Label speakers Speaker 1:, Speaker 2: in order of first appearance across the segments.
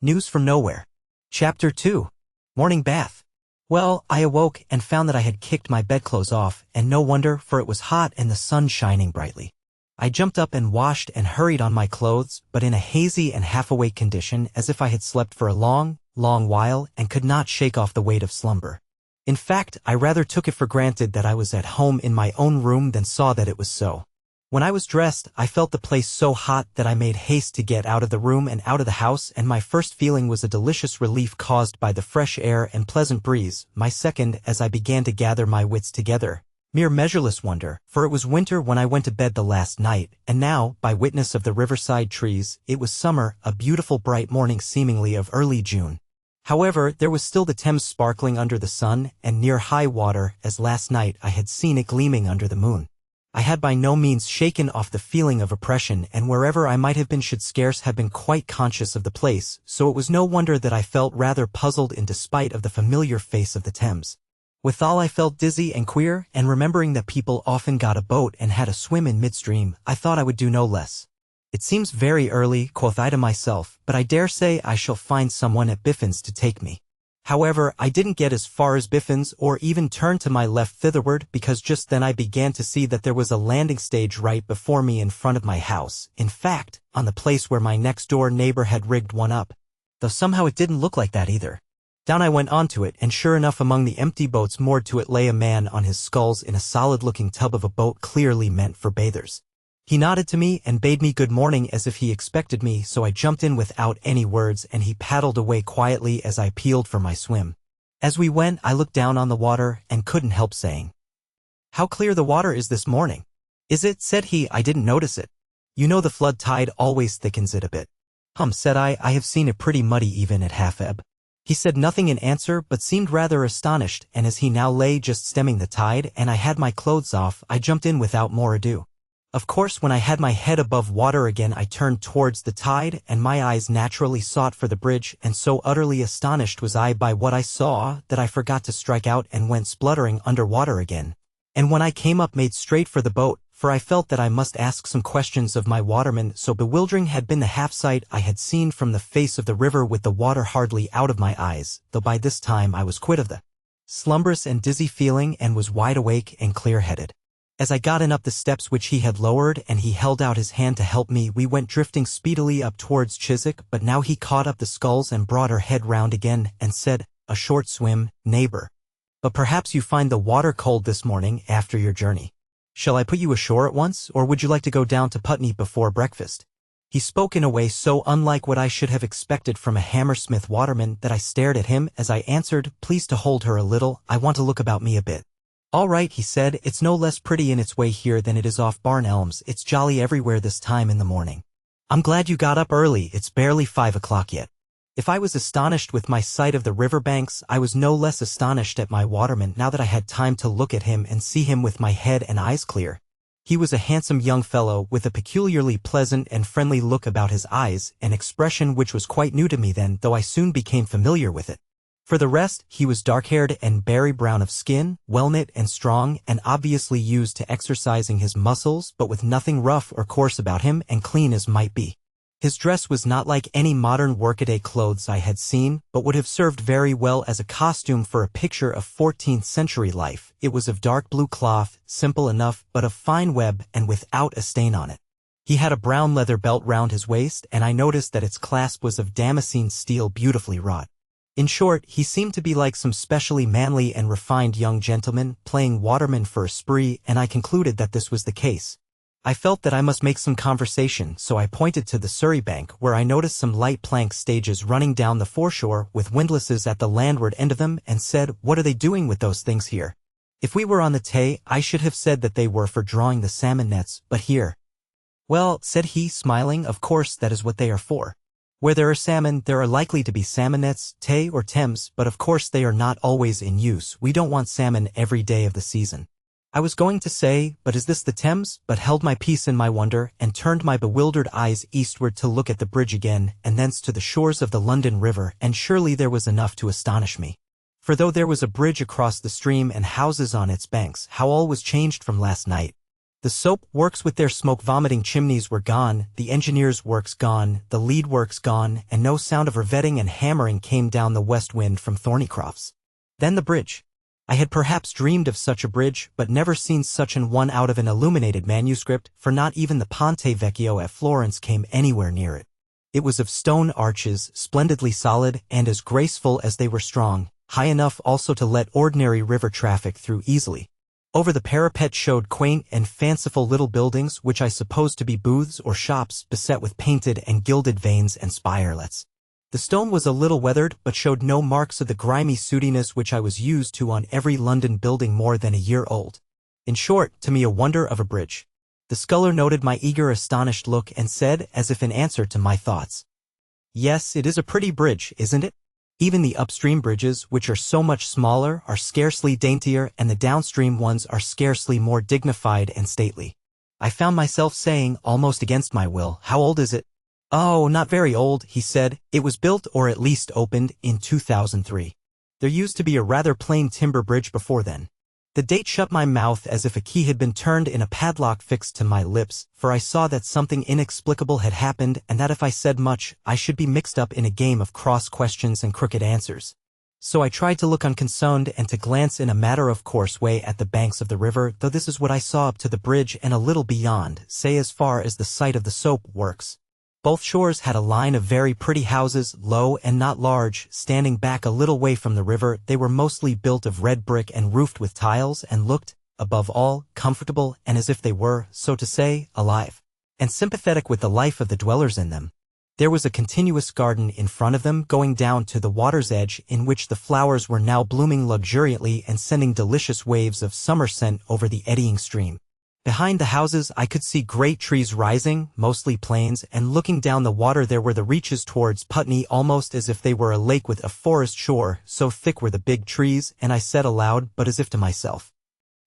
Speaker 1: News from Nowhere. Chapter 2. Morning Bath. Well, I awoke and found that I had kicked my bedclothes off, and no wonder, for it was hot and the sun shining brightly. I jumped up and washed and hurried on my clothes, but in a hazy and half-awake condition, as if I had slept for a long while and could not shake off the weight of slumber. In fact, I rather took it for granted that I was at home in my own room than saw that it was so. When I was dressed, I felt the place so hot that I made haste to get out of the room and out of the house, and my first feeling was a delicious relief caused by the fresh air and pleasant breeze, my second as I began to gather my wits together. Mere measureless wonder, for it was winter when I went to bed the last night, and now, by witness of the riverside trees, it was summer, a beautiful bright morning seemingly of early June. However, there was still the Thames sparkling under the sun, and near high water, as last night I had seen it gleaming under the moon. I had by no means shaken off the feeling of oppression, and wherever I might have been should scarce have been quite conscious of the place, so it was no wonder that I felt rather puzzled in despite of the familiar face of the Thames. Withal I felt dizzy and queer, and remembering that people often got a boat and had a swim in midstream, I thought I would do no less. It seems very early, quoth I to myself, but I dare say I shall find someone at Biffin's to take me. However, I didn't get as far as Biffin's or even turn to my left thitherward, because just then I began to see that there was a landing stage right before me in front of my house, in fact, on the place where my next-door neighbor had rigged one up. Though somehow it didn't look like that either. Down I went onto it, and sure enough among the empty boats moored to it lay a man on his sculls in a solid-looking tub of a boat clearly meant for bathers. He nodded to me and bade me good morning as if he expected me, so I jumped in without any words, and he paddled away quietly as I peeled for my swim. As we went, I looked down on the water and couldn't help saying, "How clear the water is this morning." "Is it?" said he. "I didn't notice it. You know the flood tide always thickens it a bit." Said I have seen it pretty muddy even at half-ebb." He said nothing in answer, but seemed rather astonished, and as he now lay just stemming the tide, and I had my clothes off, I jumped in without more ado. Of course, when I had my head above water again, I turned towards the tide, and my eyes naturally sought for the bridge, and so utterly astonished was I by what I saw that I forgot to strike out and went spluttering under water again. And when I came up, made straight for the boat, for I felt that I must ask some questions of my waterman, so bewildering had been the half-sight I had seen from the face of the river with the water hardly out of my eyes, though by this time I was quit of the slumbrous and dizzy feeling and was wide awake and clear-headed. As I got in up the steps which he had lowered and he held out his hand to help me, we went drifting speedily up towards Chiswick, but now he caught up the sculls and brought her head round again and said, "A short swim, neighbor. But perhaps you find the water cold this morning after your journey. Shall I put you ashore at once, or would you like to go down to Putney before breakfast?" He spoke in a way so unlike what I should have expected from a Hammersmith waterman that I stared at him as I answered, "Please to hold her a little, I want to look about me a bit." "All right," he said, "it's no less pretty in its way here than it is off Barn Elms. It's jolly everywhere this time in the morning. I'm glad you got up early, it's barely 5 o'clock yet." If I was astonished with my sight of the river banks, I was no less astonished at my waterman now that I had time to look at him and see him with my head and eyes clear. He was a handsome young fellow with a peculiarly pleasant and friendly look about his eyes, an expression which was quite new to me then, though I soon became familiar with it. For the rest, he was dark-haired and berry-brown of skin, well-knit and strong, and obviously used to exercising his muscles, but with nothing rough or coarse about him, and clean as might be. His dress was not like any modern workaday clothes I had seen, but would have served very well as a costume for a picture of 14th century life. It was of dark blue cloth, simple enough, but of fine web and without a stain on it. He had a brown leather belt round his waist, and I noticed that its clasp was of damascene steel beautifully wrought. In short, he seemed to be like some specially manly and refined young gentleman playing waterman for a spree, and I concluded that this was the case. I felt that I must make some conversation, so I pointed to the Surrey bank, where I noticed some light plank stages running down the foreshore with windlasses at the landward end of them, and said, "What are they doing with those things here? If we were on the Tay, I should have said that they were for drawing the salmon nets, but here—" "Well," said he, smiling, "of course that is what they are for. Where there are salmon, there are likely to be salmon nets, Tay or Thames, but of course they are not always in use. We don't want salmon every day of the season." I was going to say, "But is this the Thames?" but held my peace in my wonder, and turned my bewildered eyes eastward to look at the bridge again, and thence to the shores of the London River, and surely there was enough to astonish me. For though there was a bridge across the stream and houses on its banks, how all was changed from last night. The soap works with their smoke-vomiting chimneys were gone, the engineers' works gone, the lead works gone, and no sound of riveting and hammering came down the west wind from Thornycroft's. Then the bridge. I had perhaps dreamed of such a bridge, but never seen such an one out of an illuminated manuscript, for not even the Ponte Vecchio at Florence came anywhere near it. It was of stone arches, splendidly solid, and as graceful as they were strong, high enough also to let ordinary river traffic through easily. Over the parapet showed quaint and fanciful little buildings which I supposed to be booths or shops beset with painted and gilded vanes and spirelets. The stone was a little weathered but showed no marks of the grimy sootiness which I was used to on every London building more than a year old. In short, to me a wonder of a bridge. The sculler noted my eager astonished look and said, as if in answer to my thoughts, "Yes, it is a pretty bridge, isn't it? Even the upstream bridges, which are so much smaller, are scarcely daintier, and the downstream ones are scarcely more dignified and stately." I found myself saying, almost against my will, "How old is it?" "Oh, not very old," he said. "It was built, or at least opened, in 2003. There used to be a rather plain timber bridge before then." The date shut my mouth as if a key had been turned in a padlock fixed to my lips, for I saw that something inexplicable had happened and that if I said much, I should be mixed up in a game of cross questions and crooked answers. So I tried to look unconcerned and to glance in a matter-of-course way at the banks of the river, though this is what I saw up to the bridge and a little beyond, say as far as the site of the soap works. Both shores had a line of very pretty houses, low and not large, standing back a little way from the river. They were mostly built of red brick and roofed with tiles and looked, above all, comfortable and as if they were, so to say, alive and sympathetic with the life of the dwellers in them. There was a continuous garden in front of them going down to the water's edge in which the flowers were now blooming luxuriantly and sending delicious waves of summer scent over the eddying stream. Behind the houses I could see great trees rising, mostly planes, and looking down the water there were the reaches towards Putney almost as if they were a lake with a forest shore, so thick were the big trees, and I said aloud, but as if to myself,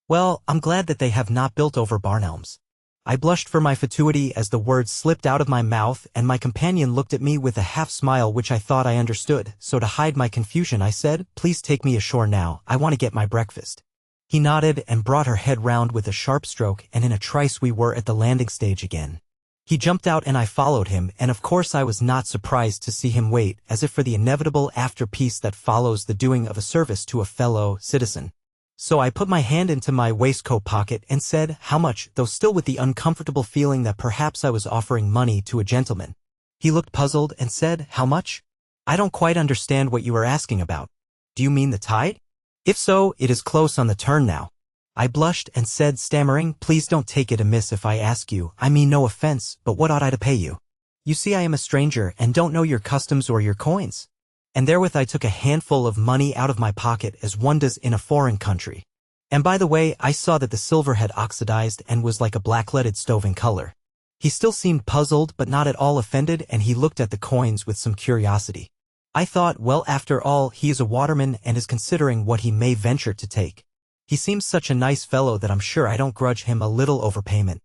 Speaker 1: "Well, I'm glad that they have not built over Barnelms." I blushed for my fatuity as the words slipped out of my mouth, and my companion looked at me with a half-smile which I thought I understood, so to hide my confusion I said, "Please take me ashore now, I want to get my breakfast." He nodded and brought her head round with a sharp stroke, and in a trice we were at the landing stage again. He jumped out and I followed him, and of course I was not surprised to see him wait, as if for the inevitable after-piece that follows the doing of a service to a fellow citizen. So I put my hand into my waistcoat pocket and said, "How much?" though still with the uncomfortable feeling that perhaps I was offering money to a gentleman. He looked puzzled and said, "How much? I don't quite understand what you are asking about. Do you mean the tide? If so, it is close on the turn now." I blushed and said, stammering, "Please don't take it amiss if I ask you, I mean no offense, but what ought I to pay you? You see I am a stranger and don't know your customs or your coins." And therewith I took a handful of money out of my pocket as one does in a foreign country. And by the way, I saw that the silver had oxidized and was like a black-leaded stove in color. He still seemed puzzled but not at all offended, and he looked at the coins with some curiosity. I thought, well, after all, he is a waterman and is considering what he may venture to take. He seems such a nice fellow that I'm sure I don't grudge him a little overpayment.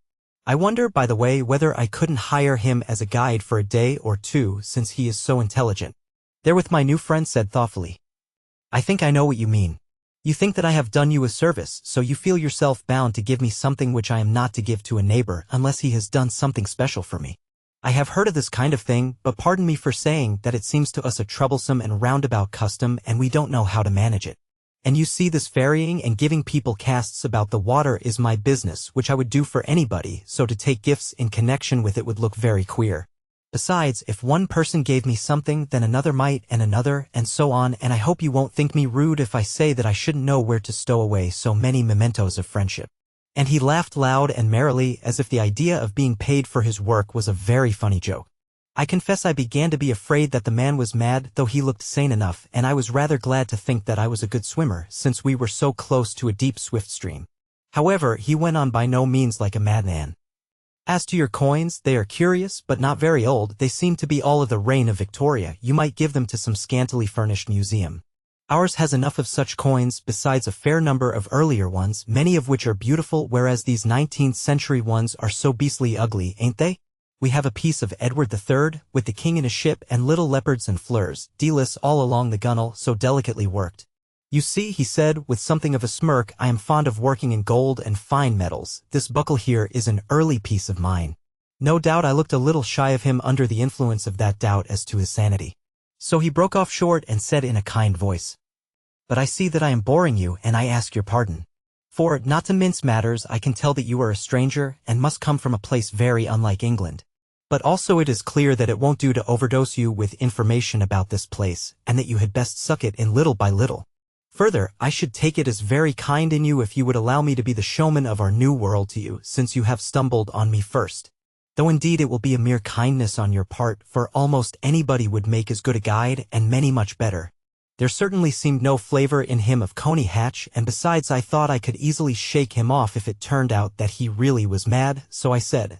Speaker 1: I wonder, by the way, whether I couldn't hire him as a guide for a day or two, since he is so intelligent. Therewith my new friend said thoughtfully, "I think I know what you mean. You think that I have done you a service, so you feel yourself bound to give me something which I am not to give to a neighbor unless he has done something special for me. I have heard of this kind of thing, but pardon me for saying that it seems to us a troublesome and roundabout custom and we don't know how to manage it. And you see, this ferrying and giving people casts about the water is my business, which I would do for anybody, so to take gifts in connection with it would look very queer. Besides, if one person gave me something, then another might, and so on, and I hope you won't think me rude if I say that I shouldn't know where to stow away so many mementos of friendship." And he laughed loud and merrily, as if the idea of being paid for his work was a very funny joke. I confess I began to be afraid that the man was mad, though he looked sane enough, and I was rather glad to think that I was a good swimmer, since we were so close to a deep swift stream. However, he went on by no means like a madman. "As to your coins, they are curious, but not very old. They seem to be all of the reign of Victoria. You might give them to some scantily furnished museum. Ours has enough of such coins, besides a fair number of earlier ones, many of which are beautiful, whereas these 19th-century ones are so beastly ugly, ain't they? We have a piece of Edward III, with the king in a ship and little leopards and fleurs, D-lists all along the gunwale, so delicately worked. You see, he said, with something of a smirk, I am fond of working in gold and fine metals. This buckle here is an early piece of mine. No doubt I looked a little shy of him under the influence of that doubt as to his sanity. So he broke off short and said in a kind voice, But I see that I am boring you, and I ask your pardon. For, not to mince matters, I can tell that you are a stranger and must come from a place very unlike England. But also it is clear that it won't do to overdose you with information about this place, and that you had best suck it in little by little. Further, I should take it as very kind in you if you would allow me to be the showman of our new world to you, since you have stumbled on me first. Though indeed it will be a mere kindness on your part, for almost anybody would make as good a guide, and many much better. There certainly seemed no flavor in him of coney hatch, and besides I thought I could easily shake him off if it turned out that he really was mad, so I said,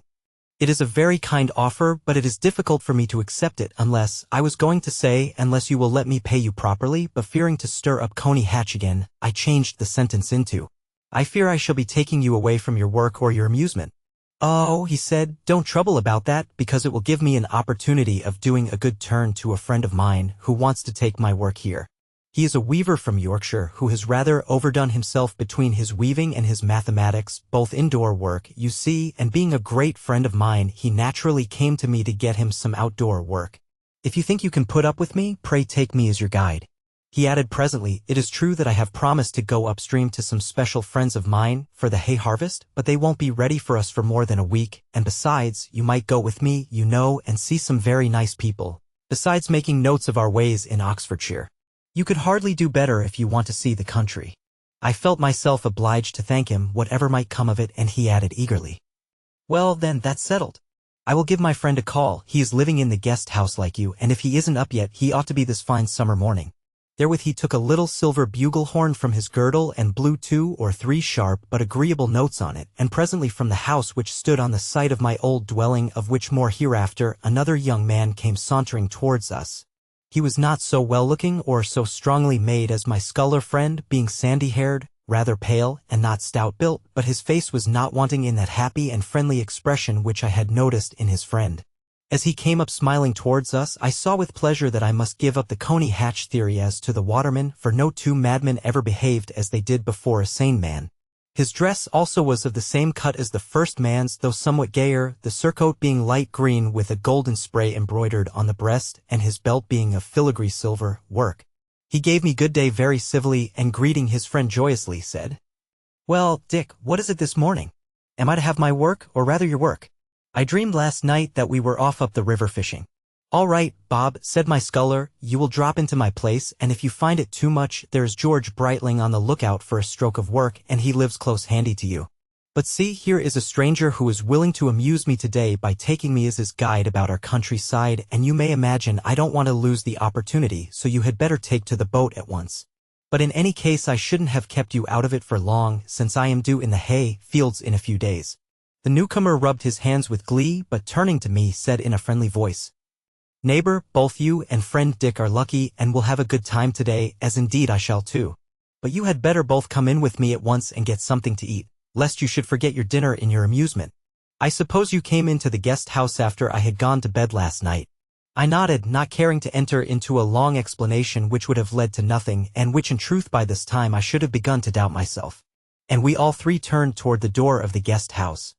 Speaker 1: It is a very kind offer, but it is difficult for me to accept it unless, I was going to say, unless you will let me pay you properly, but fearing to stir up coney hatch again, I changed the sentence into, I fear I shall be taking you away from your work or your amusement. Oh, he said, don't trouble about that, because it will give me an opportunity of doing a good turn to a friend of mine who wants to take my work here. He is a weaver from Yorkshire who has rather overdone himself between his weaving and his mathematics, both indoor work, you see, and being a great friend of mine, he naturally came to me to get him some outdoor work. If you think you can put up with me, pray take me as your guide. He added presently, It is true that I have promised to go upstream to some special friends of mine for the hay harvest, but they won't be ready for us for more than a week, and besides, you might go with me, you know, and see some very nice people, besides making notes of our ways in Oxfordshire. You could hardly do better if you want to see the country. I felt myself obliged to thank him, whatever might come of it, and he added eagerly, Well, then, that's settled. I will give my friend a call. He is living in the guest house like you, and if he isn't up yet, he ought to be this fine summer morning. Therewith he took a little silver bugle horn from his girdle and blew 2 or 3 sharp but agreeable notes on it, and presently from the house which stood on the site of my old dwelling, of which more hereafter, another young man came sauntering towards us. He was not so well-looking or so strongly made as my sculler friend, being sandy-haired, rather pale, and not stout-built, but his face was not wanting in that happy and friendly expression which I had noticed in his friend. As he came up smiling towards us, I saw with pleasure that I must give up the coney hatch theory as to the waterman, for no 2 madmen ever behaved as they did before a sane man. His dress also was of the same cut as the first man's, though somewhat gayer, the surcoat being light green with a golden spray embroidered on the breast, and his belt being of filigree silver work. He gave me good day very civilly, and greeting his friend joyously, said, Well, Dick, what is it this morning? Am I to have my work, or rather your work? I dreamed last night that we were off up the river fishing. All right, Bob, said my sculler, you will drop into my place, and if you find it too much, there's George Brightling on the lookout for a stroke of work, and he lives close handy to you. But see, here is a stranger who is willing to amuse me today by taking me as his guide about our countryside, and you may imagine I don't want to lose the opportunity, so you had better take to the boat at once. But in any case I shouldn't have kept you out of it for long, since I am due in the hay fields in a few days. The newcomer rubbed his hands with glee, but turning to me said in a friendly voice, Neighbor, both you and friend Dick are lucky and will have a good time today, as indeed I shall too. But you had better both come in with me at once and get something to eat, lest you should forget your dinner in your amusement. I suppose you came into the guest house after I had gone to bed last night. I nodded, not caring to enter into a long explanation which would have led to nothing, and which in truth by this time I should have begun to doubt myself. And we all 3 turned toward the door of the guest house.